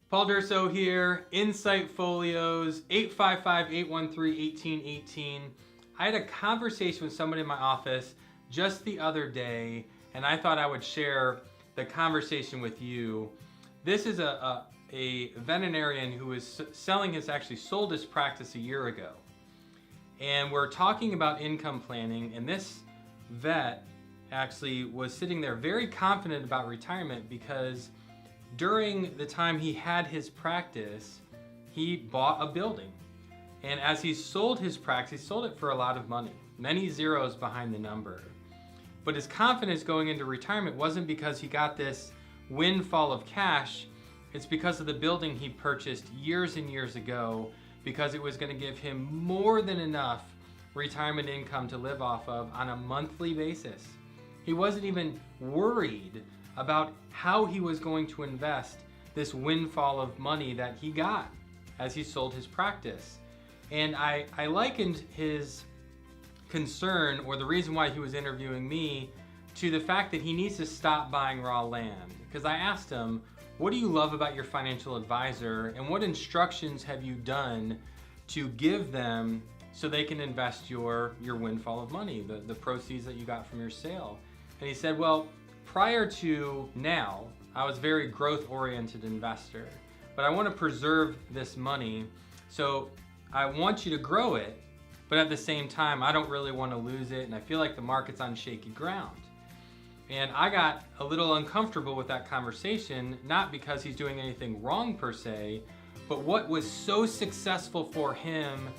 Paul Durso here, Insight Folios, 855-813-1818. I had a conversation with somebody in my office just the other day, and I thought I would share the conversation with you. This is a veterinarian who is actually sold his practice a year ago. And we're talking about income planning, and this vet actually was sitting there very confident about retirement because during the time he had his practice, he bought a building. And as he sold his practice, he sold it for a lot of money, many zeros behind the number. But his confidence going into retirement wasn't because he got this windfall of cash, it's because of the building he purchased years and years ago, because it was going to give him more than enough retirement income to live off of on a monthly basis. He wasn't even worried about how he was going to invest this windfall of money that he got as he sold his practice. And I likened his concern, or the reason why he was interviewing me, to the fact that he needs to stop buying raw land. Because I asked him, what do you love about your financial advisor, and what instructions have you done to give them so they can invest your windfall of money, the proceeds that you got from your sale? And he said, well, prior to now, I was a very growth-oriented investor, but I want to preserve this money, so I want you to grow it, but at the same time, I don't really want to lose it, and I feel like the market's on shaky ground. And I got a little uncomfortable with that conversation, not because he's doing anything wrong per se, but what was so successful for him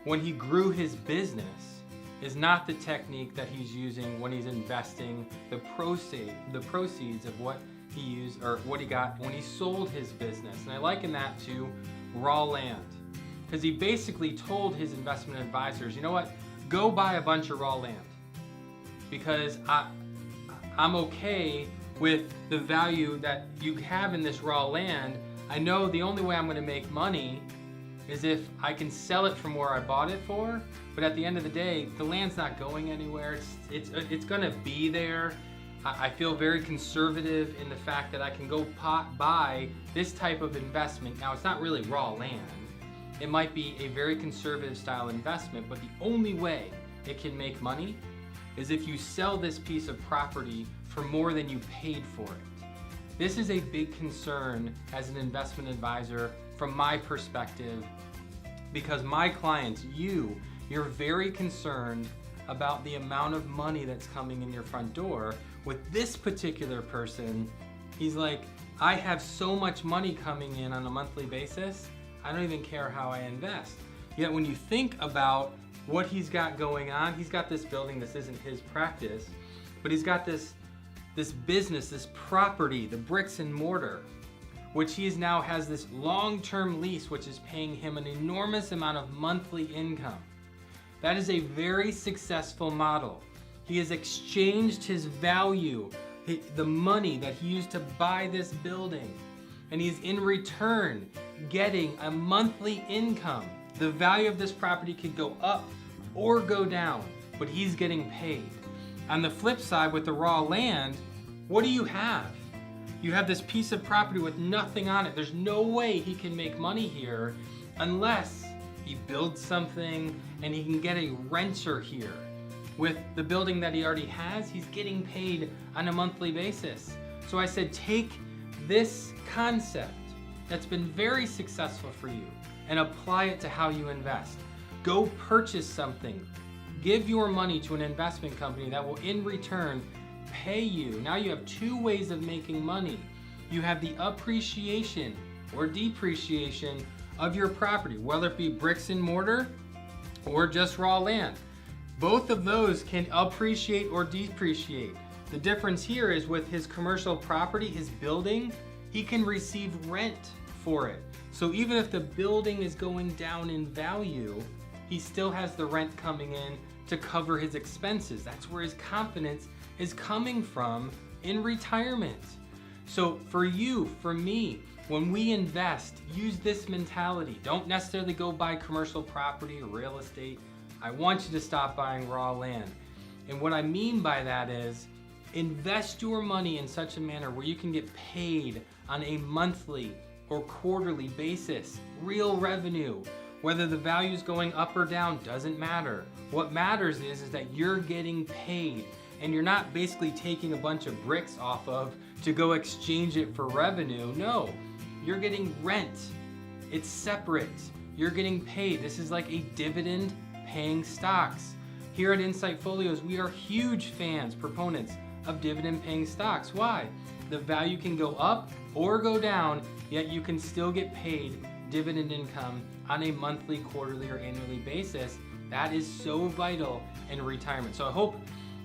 when he grew his business is not the technique that he's using when he's investing the proceeds of what he used or what he got when he sold his business. And I liken that to raw land, because he basically told his investment advisors, you know what, go buy a bunch of raw land, because I'm okay with the value that you have in this raw land. I know the only way I'm going to make money is if I can sell it from where I bought it for, but at the end of the day, the land's not going anywhere. It's going to be there. I feel very conservative in the fact that I can go buy this type of investment. Now, it's not really raw land. It might be a very conservative style investment, but the only way it can make money is if you sell this piece of property for more than you paid for it. This is a big concern as an investment advisor from my perspective, because my clients, you're very concerned about the amount of money that's coming in your front door. With this particular person, he's like, I have so much money coming in on a monthly basis, I don't even care how I invest. Yet when you think about what he's got going on, he's got this building, this isn't his practice, but he's got this business, this property, the bricks and mortar, which he now has this long-term lease, which is paying him an enormous amount of monthly income. That is a very successful model. He has exchanged his value, the money that he used to buy this building, and he's in return getting a monthly income. The value of this property could go up or go down, but he's getting paid. On the flip side, with the raw land, what do you have? You have this piece of property with nothing on it. There's no way he can make money here unless he builds something and he can get a renter here. With the building that he already has, he's getting paid on a monthly basis. So I said, take this concept that's been very successful for you and apply it to how you invest. Go purchase something. Give your money to an investment company that will in return pay you. Now you have two ways of making money. You have the appreciation or depreciation of your property, whether it be bricks and mortar or just raw land. Both of those can appreciate or depreciate. The difference here is with his commercial property, his building, he can receive rent for it. So even if the building is going down in value, he still has the rent coming in to cover his expenses. That's where his confidence is coming from in retirement. So for you, for me, when we invest, use this mentality. Don't necessarily go buy commercial property or real estate. I want you to stop buying raw land. And what I mean by that is invest your money in such a manner where you can get paid on a monthly, or quarterly basis. Real revenue. Whether the value is going up or down doesn't matter. What matters is that you're getting paid, and you're not basically taking a bunch of bricks off of to go exchange it for revenue. No, you're getting rent. It's separate. You're getting paid. This is like a dividend paying stocks. Here at Insight Folios, we are huge fans, proponents of dividend paying stocks. Why? The value can go up or go down, yet you can still get paid dividend income on a monthly, quarterly, or annually basis. That is so vital in retirement. So I hope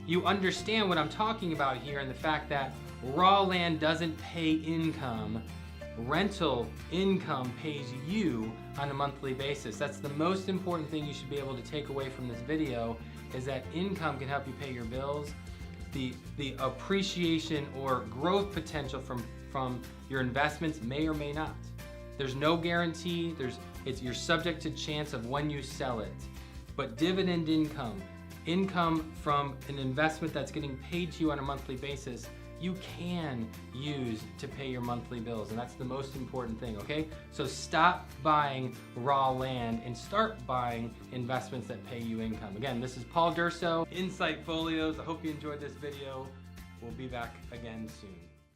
you understand what I'm talking about here, and the fact that raw land doesn't pay income. Rental income pays you on a monthly basis. That's the most important thing you should be able to take away from this video, is that income can help you pay your bills. The appreciation or growth potential from your investments may or may not. There's no guarantee. You're subject to chance of when you sell it. But dividend income from an investment that's getting paid to you on a monthly basis, you can use to pay your monthly bills, and that's the most important thing, okay? So stop buying raw land and start buying investments that pay you income. Again, this is Paul Durso, Insight Folios. I hope you enjoyed this video. We'll be back again soon.